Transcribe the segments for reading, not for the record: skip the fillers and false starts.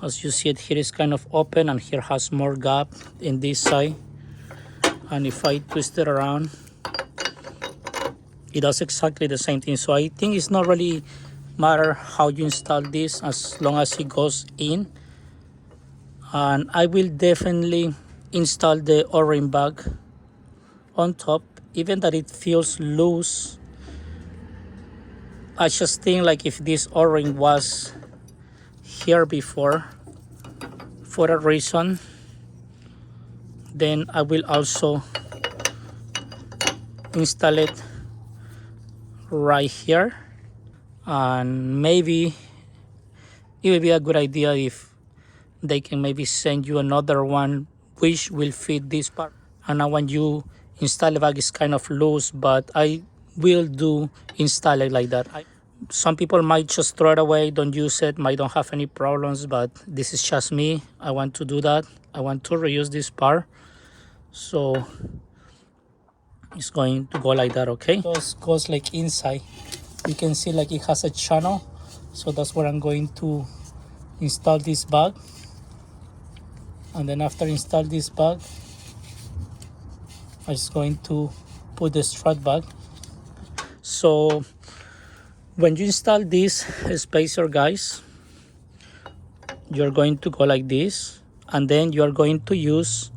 As you see it here is kind of open, and here has more gap in this side. And if I twist it around, it does exactly the same thing. So I think it's not really matter how you install this as long as it goes in. And I will definitely install the O-ring bag on top, even that it feels loose. I just think like if this O-ring was here before for a reason, then I will also install it right here. And maybe it would be a good idea if they can maybe send you another one which will fit this part. And now when you install the bag, it's kind of loose, but I will do install it like that. Some people might just throw it away, don't use it, might don't have any problems, but this is just me. I want to do that. I want to reuse this part, so it's going to go like that. Okay, it goes like inside. You can see like it has a channel, so that's where I'm going to install this bag. And then after install this bag, I'm just going to put the strut back. So when you install this spacer, guys, you're going to go like this, and then you're going to use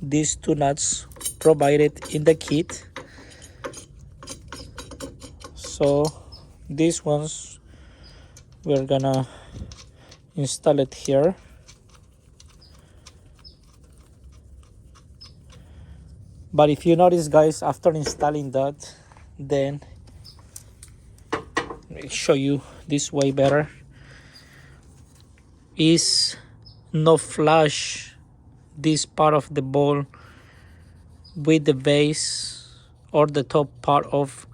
these two nuts provided in the kit. So these ones, we're gonna install it here. But if you notice, guys, after installing that, then let me show you this way better, is no flush this part of the ball with the base or the top part of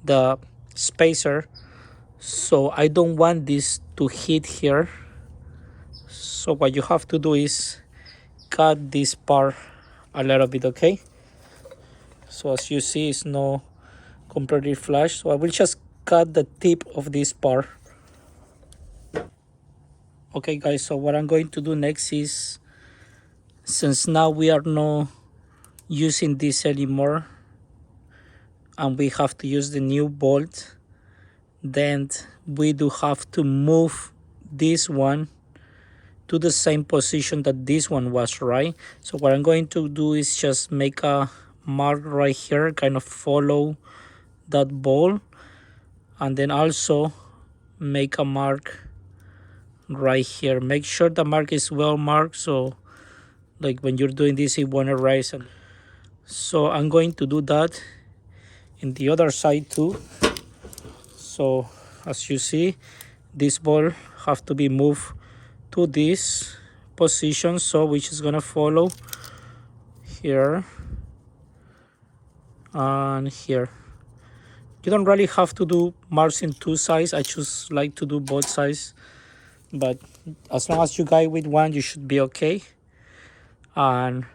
the spacer. So I don't want this to hit here. So what you have to do is cut this part a little bit. Okay, so as you see, it's no completely flush, so I will just cut the tip of this part. Okay guys, so what I'm going to do next is, since now we are not using this anymore and we have to use the new bolt, then we do have to move this one to the same position that this one was, right? So what I'm going to do is just make a mark right here, kind of follow that ball, and then also make a mark right here. Make sure the mark is well marked, so like when you're doing this, it won't erase. So I'm going to do that in the other side too. So as you see, this ball have to be moved to this position, so which is gonna follow here and here. You don't really have to do marks in two sides. I just like to do both sides, but as long as you guide with one, you should be okay. And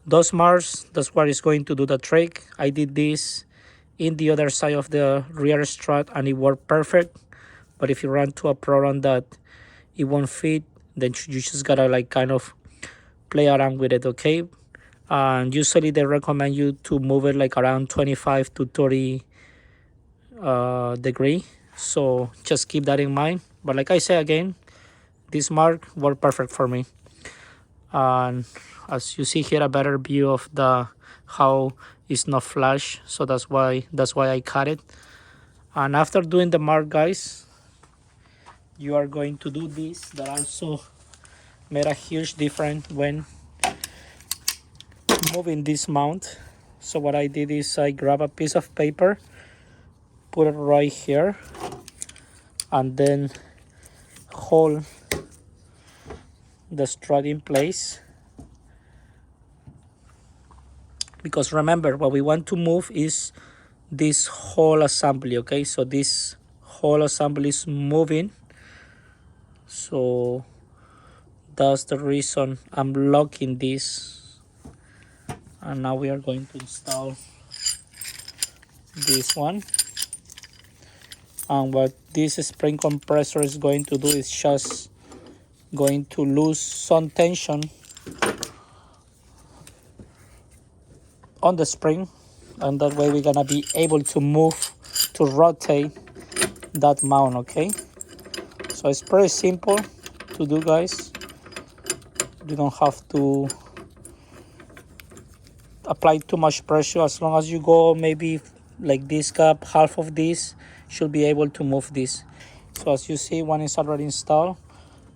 those marks, that's what is going to do the trick. I did this in the other side of the rear strut and it worked perfect. But if you run to a program that it won't fit, then you just gotta like kind of play around with it. Okay, and usually they recommend you to move it like around 25 to 30 degree, so just keep that in mind. But like I say again, this mark worked perfect for me. And as you see here, a better view of the how it's not flush, so that's why I cut it. And after doing the mark, guys, you are going to do this. That also made a huge difference when moving this mount. So what I did is I grab a piece of paper, put it right here, and then hold the strut in place. Because remember, what we want to move is this whole assembly. Okay, so this whole assembly is moving, so that's the reason I'm locking this. And now we are going to install this one. And what this spring compressor is going to do is just going to lose some tension on the spring, and that way we're gonna be able to move, to rotate that mount. Okay, so it's pretty simple to do, guys. You don't have to apply too much pressure. As long as you go maybe like this cap, half of this should be able to move this. So as you see, one is already installed.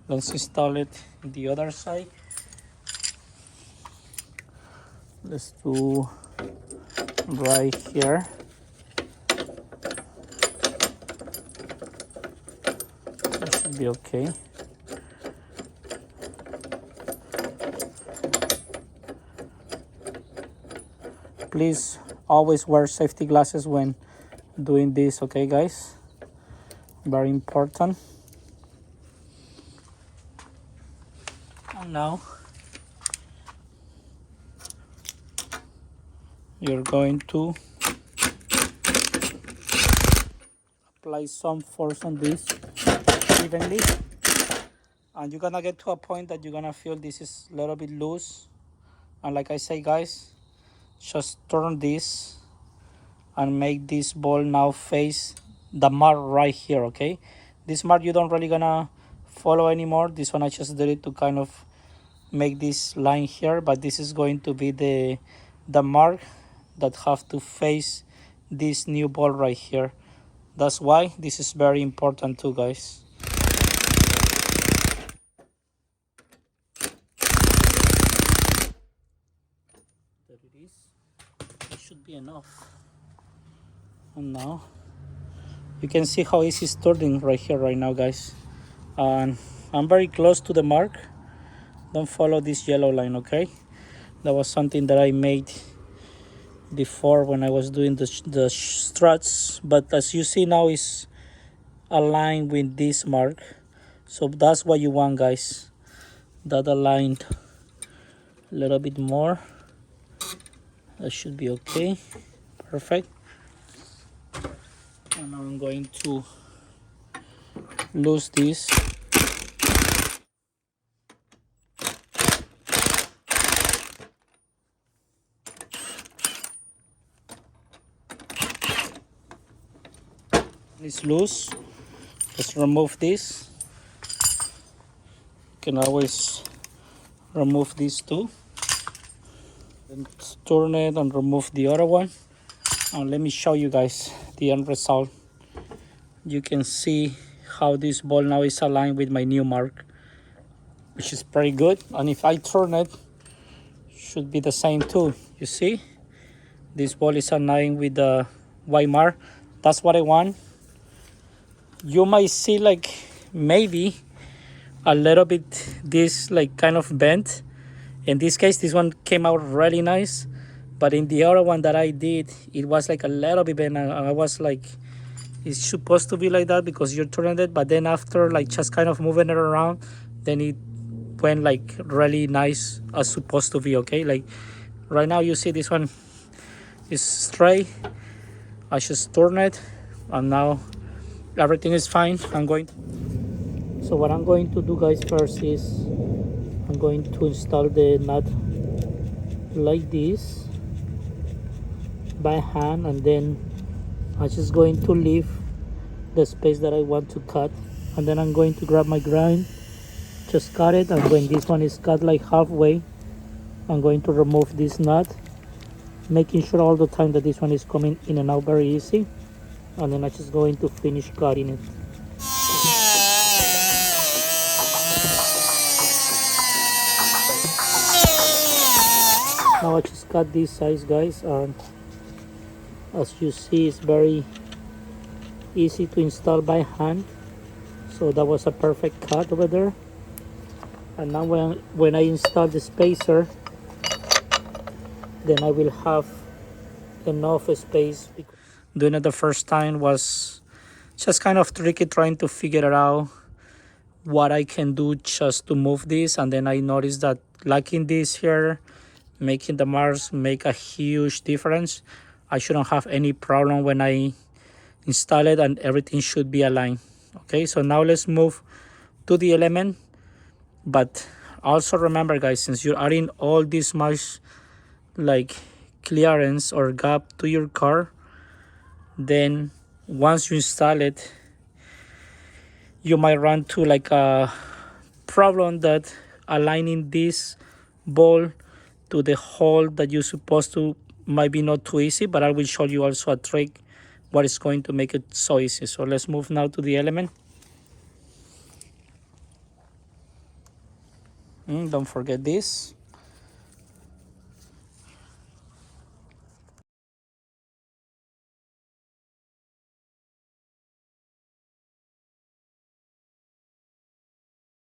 Let's install it in the other side. Let's do right here. That should be okay. Please always wear safety glasses when doing this, okay, guys? Very important. And now you're going to apply some force on this evenly, and you're gonna get to a point that you're gonna feel this is a little bit loose. And like I say, guys, just turn this and make this ball now face the mark right here. Okay, this mark you don't really gonna follow anymore. This one I just did it to kind of make this line here, but this is going to be the mark that have to face this new ball right here. That's why this is very important too, guys. There it is. It should be enough. And now you can see how easy it's turning right here right now, guys. And I'm very close to the mark. Don't follow this yellow line, okay? That was something that I made before when I was doing the struts, but as you see now is aligned with this mark. So that's what you want, guys. That aligned a little bit more. That should be okay. Perfect. And now I'm going to lose this. It's loose. Let's remove this. You can always remove these two. Then turn it and remove the other one. And let me show you guys the end result. You can see how this ball now is aligned with my new mark, which is pretty good. And if I turn it, should be the same too. You see, this ball is aligned with the white mark. That's what I want. You might see like maybe a little bit this like kind of bent. In this case, this one came out really nice, but in the other one that I did, it was like a little bit bent, and I was like, it's supposed to be like that because you're turning it, but then after like just kind of moving it around, then it went like really nice as supposed to be. Okay, like right now you see this one is straight. I just turn it, and now everything is fine. So what I'm going to do, guys, first is I'm going to install the nut like this by hand, and then I'm just going to leave the space that I want to cut, and then I'm going to grab my grind, just cut it, and when this one is cut like halfway, I'm going to remove this nut, making sure all the time that this one is coming in and out very easy, and then I'm just going to finish cutting it. Now I just cut this size, guys, and as you see it's very easy to install by hand. So that was a perfect cut over there. And now when I install the spacer, then I will have enough space. Doing it the first time was just kind of tricky, trying to figure out what I can do just to move this. And then I noticed that locking this here, making the marks make a huge difference. I shouldn't have any problem when I install it, and everything should be aligned. Okay, so now let's move to the element. But also remember, guys, since you're adding all this much like clearance or gap to your car, then once you install it, you might run to like a problem that aligning this ball to the hole that you're supposed to might be not too easy. But I will show you also a trick what is going to make it so easy. So let's move now to the element. Don't forget this.